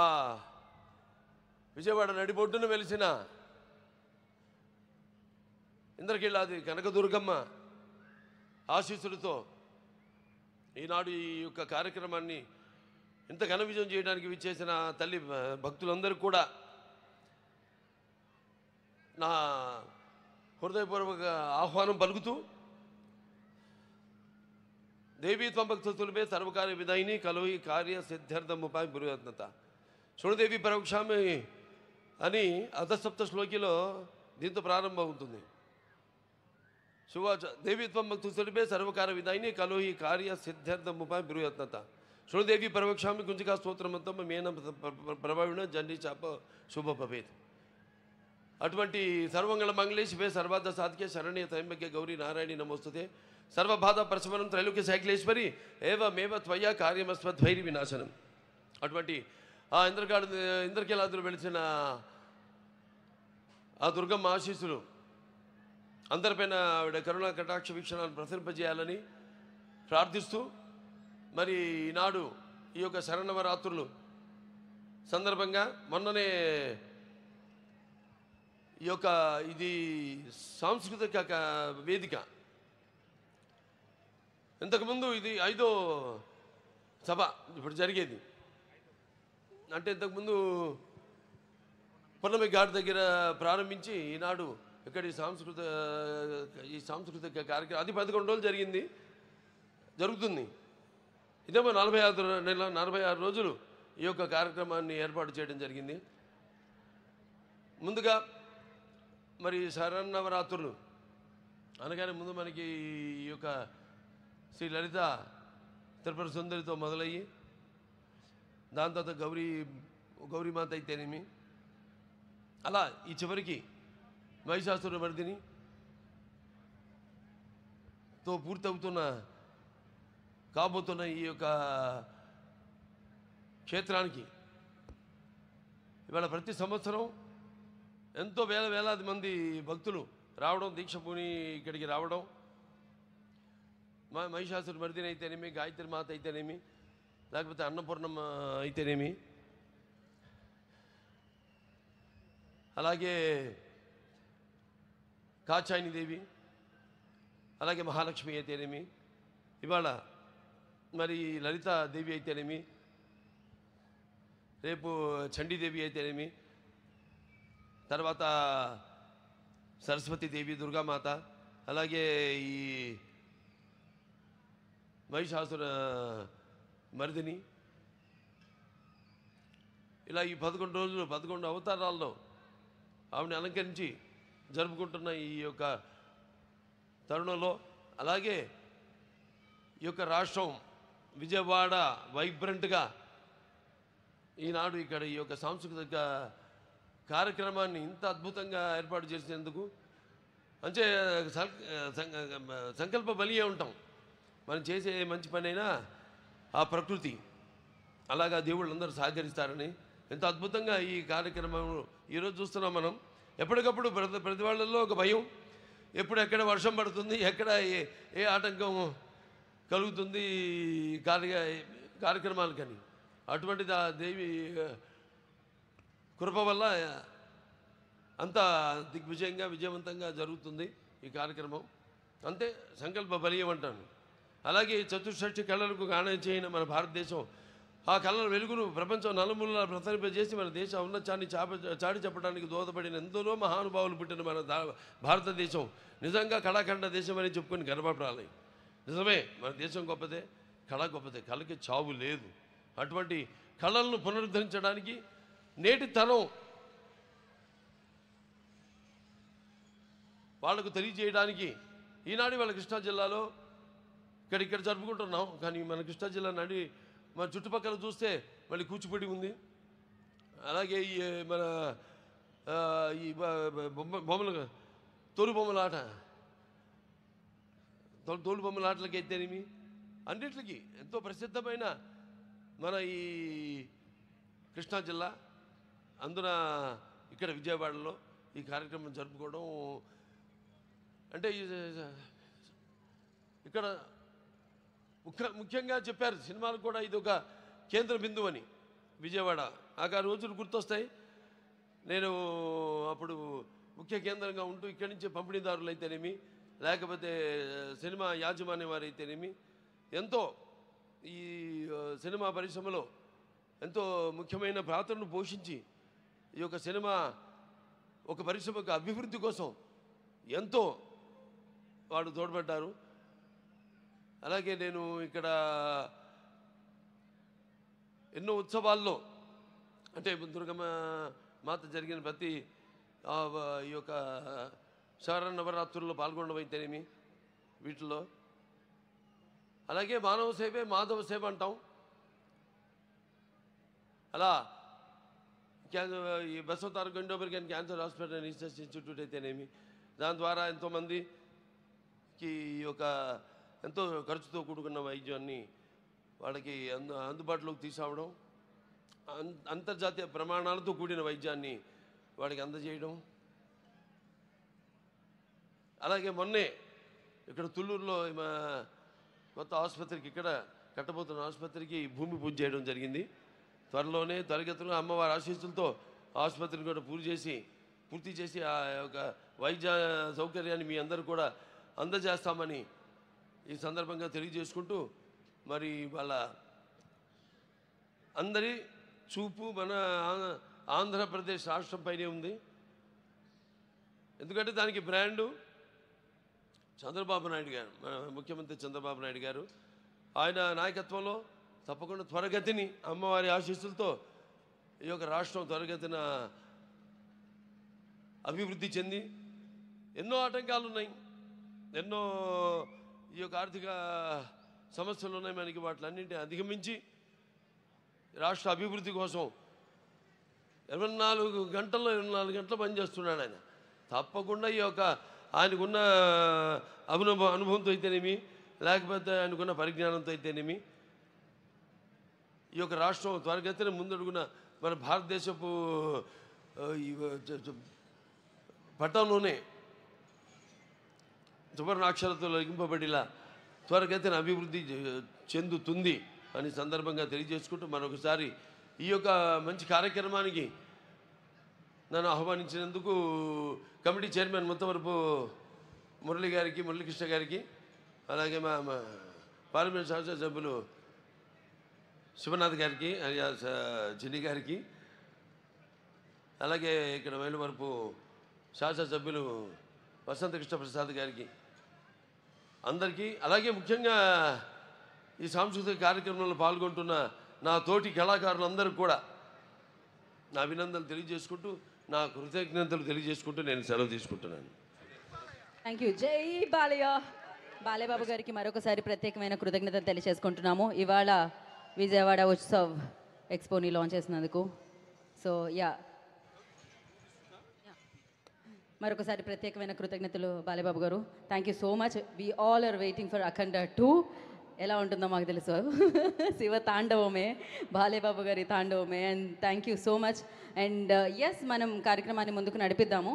ఆ విజయవాడ నడిబొడ్డున వెలిసిన ఇంద్రకీలాది కనకదుర్గమ్మ ఆశీస్సులతో ఈనాడు ఈ యొక్క కార్యక్రమాన్ని ఇంత ఘన విజయం చేయడానికి విచ్చేసిన తల్లి భక్తులందరూ కూడా నా హృదయపూర్వక ఆహ్వానం పలుకుతూ దేవీ త్వంభక్తులపై సర్వకార్య విధాయిని కలువి కార్య సిద్ధార్థముపాయ గురురత్నత శృణుదేవి పరోక్షామి అని అధసప్త శ్లోకిలో దీంతో ప్రారంభం అవుతుంది. శుభాచ దేవీ త్వంభక్తులపై సర్వకార్య విధాయిని కలువి కార్య సిద్ధార్థముపాయ గురురత్నత శృణుదేవి పరోక్షామి కుంజికా స్తోత్రమంతం మేన ప్రభావిణ జండి చాప శుభ భవేత్. అటువంటి సర్వమంగళ మంగళే శివే సర్వార్థ సాధికే శరణ్య త్రయంబకే గౌరీ నారాయణి నమోస్తుతే సర్వబాధ ప్రశమనం త్రైలోక్య శైక్లేశ్వరి ఏవమేవ త్వయా కార్యమస్మద్వైరి వినాశనం. అటువంటి ఆ ఇంద్రకీలాదులు వెలిసిన ఆ దుర్గమ్మ ఆశీస్సులు అందరిపైన ఆవిడ కరుణా కటాక్ష వీక్షణాలను ప్రసరింపజేయాలని ప్రార్థిస్తూ మరి ఈనాడు ఈ యొక్క శరన్నవరాత్రులు సందర్భంగా మొన్ననే ఈ యొక్క ఇది సాంస్కృతిక వేదిక, ఇంతకుముందు ఇది 5వ సభ ఇప్పుడు జరిగేది. అంటే ఇంతకుముందు పున్నమి ఘాట్ దగ్గర ప్రారంభించి ఈనాడు ఇక్కడ ఈ సాంస్కృతిక కార్యక్రమం అది 11 రోజులు జరుగుతుంది. ఇదేమో 46 రోజులు ఈ యొక్క కార్యక్రమాన్ని ఏర్పాటు చేయడం జరిగింది. ముందుగా మరి శరన్నవరాత్రులు అనగానే ముందు మనకి ఈ యొక్క శ్రీ లలిత త్రిపుర సుందరితో మొదలయ్యి దాని తర్వాత గౌరీమాత అయితేనేమి, అలా ఈ చివరికి మహిషాసుర మర్దినితో కాబోతున్న ఈ యొక్క క్షేత్రానికి ఇవాళ ప్రతి సంవత్సరం ఎంతో వేలాది మంది భక్తులు రావడం, దీక్ష పూని ఇక్కడికి రావడం, మహిషాసుర మర్దిని అయితేనేమి, గాయత్రి మాత అయితేనేమి, లేకపోతే అన్నపూర్ణమ్మ అయితేనేమి, అలాగే కాచాయిని దేవి, అలాగే మహాలక్ష్మి అయితేనేమి, ఇవాళ మరి లలిత దేవి అయితేనేమి, రేపు చండీదేవి అయితేనేమి, తర్వాత సరస్వతీదేవి, దుర్గామాత, అలాగే ఈ మహిషాసుర మర్దిని, ఇలా ఈ 11 రోజులు 11 అవతారాల్లో ఆవిడని అలంకరించి జరుపుకుంటున్న ఈ యొక్క తరుణంలో, అలాగే ఈ యొక్క రాష్ట్రం విజయవాడ వైబ్రెంట్గా ఈనాడు ఇక్కడ ఈ యొక్క సాంస్కృతిక కార్యక్రమాన్ని ఇంత అద్భుతంగా ఏర్పాటు చేసినందుకు అంటే సంకల్ప బలియే ఉంటాం. మనం చేసే మంచి పనైనా ఆ ప్రకృతి అలాగా దేవుళ్ళందరూ సహకరిస్తారని ఎంత అద్భుతంగా ఈ కార్యక్రమం ఈరోజు చూస్తున్నాం మనం. ఎప్పటికప్పుడు ప్రతి వాళ్ళల్లో ఒక భయం, ఎప్పుడు ఎక్కడ వర్షం పడుతుంది, ఎక్కడ ఏ ఆటంకం కలుగుతుంది కార్యక్రమాలకని. అటువంటిది ఆ దేవి కృప వల్ల అంత దిగ్విజయంగా విజయవంతంగా జరుగుతుంది ఈ కార్యక్రమం. అంతే సంకల్ప బలీయం అంటాను. అలాగే చతుషష్ఠి కళలకు గానం చేయని మన భారతదేశం ఆ కళల వెలుగును ప్రపంచం నలుమూలలా ప్రసరింపజేసి మన దేశ ఔన్నత్యాన్ని చాటి చెప్పడానికి దోహదపడిన ఎందరో మహానుభావులు పుట్టిన మన భారతదేశం నిజంగా కళాఖండ దేశం అని చెప్పుకొని గర్వపడాలి. నిజమే, మన దేశం గొప్పదే, కళ గొప్పదే, కళకి చావు లేదు. అటువంటి కళలను పునరుద్ధరించడానికి నేటి తరం వాళ్లకు తెలియజేయడానికి ఈనాడు వాళ్ళ కృష్ణా జిల్లాలో ఇక్కడ జరుపుకుంటున్నాం. కానీ మన కృష్ణా జిల్లా మన చుట్టుపక్కల చూస్తే మళ్ళీ కూచిపూడి ఉంది, అలాగే ఈ మన ఈ బొమ్మలు తోలు బొమ్మలాటలకి అయితేనేమి అన్నిటికీ ఎంతో ప్రసిద్ధమైన మన ఈ కృష్ణా జిల్లా, అందున ఇక్కడ విజయవాడలో ఈ కార్యక్రమం జరుపుకోవడం అంటే ఇక్కడ ముఖ్యంగా చెప్పారు సినిమాలు కూడా ఇది ఒక కేంద్ర బిందువు అని. విజయవాడ నాకు ఆ రోజులు గుర్తొస్తాయి. నేను అప్పుడు ముఖ్య కేంద్రంగా ఉంటూ ఇక్కడి నుంచే పంపిణీదారులు అయితేనేమి, లేకపోతే సినిమా యాజమాన్యం వారు అయితేనేమి ఎంతో ఈ సినిమా పరిశ్రమలో ఎంతో ముఖ్యమైన పాత్రను పోషించి ఈ యొక్క సినిమా ఒక పరిశ్రమకు అభివృద్ధి కోసం ఎంతో వాడు తోడ్పడ్డారు. అలాగే నేను ఇక్కడ ఎన్నో ఉత్సవాల్లో అంటే దుర్గమ్మ మాత జరిగిన ప్రతి ఈ యొక్క శరన్నవరాత్రుల్లో పాల్గొనడం అయితేనేమి వీటిలో, అలాగే మానవ సేవే మాధవ సేవ అంటాం. అలా ఈ బసవతార గండోబర్ గారి cancer hospital and research institute అయితేనేమి దాని ద్వారా ఎంతోమందికి ఈ యొక్క ఎంతో ఖర్చుతో కూడుకున్న వైద్యాన్ని వాళ్ళకి అందుబాటులోకి తీసుకురావడం, అంతర్జాతీయ ప్రమాణాలతో కూడిన వైద్యాన్ని వాడికి అందజేయడం. అలాగే మొన్నే ఇక్కడ తుళ్ళూరులో కొత్త ఆసుపత్రికి ఇక్కడ కట్టబోతున్న ఆసుపత్రికి భూమి పూజ చేయడం జరిగింది. త్వరలోనే త్వరగతిలో అమ్మవారి ఆశీస్సులతో ఆసుపత్రిని కూడా పూర్తి చేసి ఆ యొక్క వైద్య సౌకర్యాన్ని మీ అందరూ కూడా అందజేస్తామని ఈ సందర్భంగా తెలియజేసుకుంటూ, మరి వాళ్ళ అందరి చూపు మన ఆంధ్రప్రదేశ్ రాష్ట్రంపైనే ఉంది. ఎందుకంటే దానికి బ్రాండు చంద్రబాబు నాయుడు గారు, మన ముఖ్యమంత్రి చంద్రబాబు నాయుడు గారు. ఆయన నాయకత్వంలో తప్పకుండా త్వరగతిని అమ్మవారి ఆశీస్సులతో ఈ యొక్క రాష్ట్రం త్వరగతిన అభివృద్ధి చెంది, ఎన్నో ఆటంకాలు ఉన్నాయి, ఎన్నో ఈ యొక్క ఆర్థిక సమస్యలు ఉన్నాయి మనకి, వాటిలన్నింటినీ అధిగమించి రాష్ట్ర అభివృద్ధి కోసం 24 గంటలు పనిచేస్తున్నాడు ఆయన. తప్పకుండా ఈ యొక్క ఆయనకున్న అనుభవంతో అయితేనేమి, లేకపోతే ఆయనకున్న పరిజ్ఞానంతో అయితేనేమి ఈ యొక్క రాష్ట్రం త్వరగతిన ముందడుగున మన భారతదేశపు పట్టంలోనే సువర్ణాక్షరాలతో లిఖింపబడిలా త్వరగతిన అభివృద్ధి చెందుతుంది అని సందర్భంగా తెలియజేసుకుంటూ, మరొకసారి ఈ యొక్క మంచి కార్యక్రమానికి నన్ను ఆహ్వానించినందుకు కమిటీ చైర్మన్ ముత్తవరపు మురళీకృష్ణ గారికి, అలాగే మా పార్లమెంట్ శాసనసభ్యులు శివనాథ్ గారికి, అలియాస్ జిని గారికి, అలాగే ఇక్కడ మైలవరపు శాసనసభ్యులు వసంత కృష్ణ ప్రసాద్ గారికి, అందరికీ, అలాగే ముఖ్యంగా ఈ సాంస్కృతిక కార్యక్రమంలో పాల్గొంటున్న నా తోటి కళాకారులందరూ కూడా నా అభినందనలు తెలియజేసుకుంటూ, నా కృతజ్ఞతలు తెలియజేసుకుంటూ నేను సెలవు తీసుకుంటున్నాను. Thank you. జై బాలయ్య. బాలయ్యబాబు గారికి మరొకసారి ప్రత్యేకమైన కృతజ్ఞతలు తెలియజేసుకుంటున్నాము ఇవాళ విజయవాడ ఉత్సవ్ ఎక్స్పోని లాంచ్ చేసినందుకు. సో మరొకసారి ప్రత్యేకమైన కృతజ్ఞతలు బాలయ్యబాబు గారు. Thank you so much. We all are waiting for Akhanda 2. ఎలా ఉంటుందో మాకు తెలుసు, శివ తాండవమే, బాలయ్యబాబు గారి తాండవమే. And thank you so much. And yes, మనం కార్యక్రమాన్ని ముందుకు నడిపిద్దాము.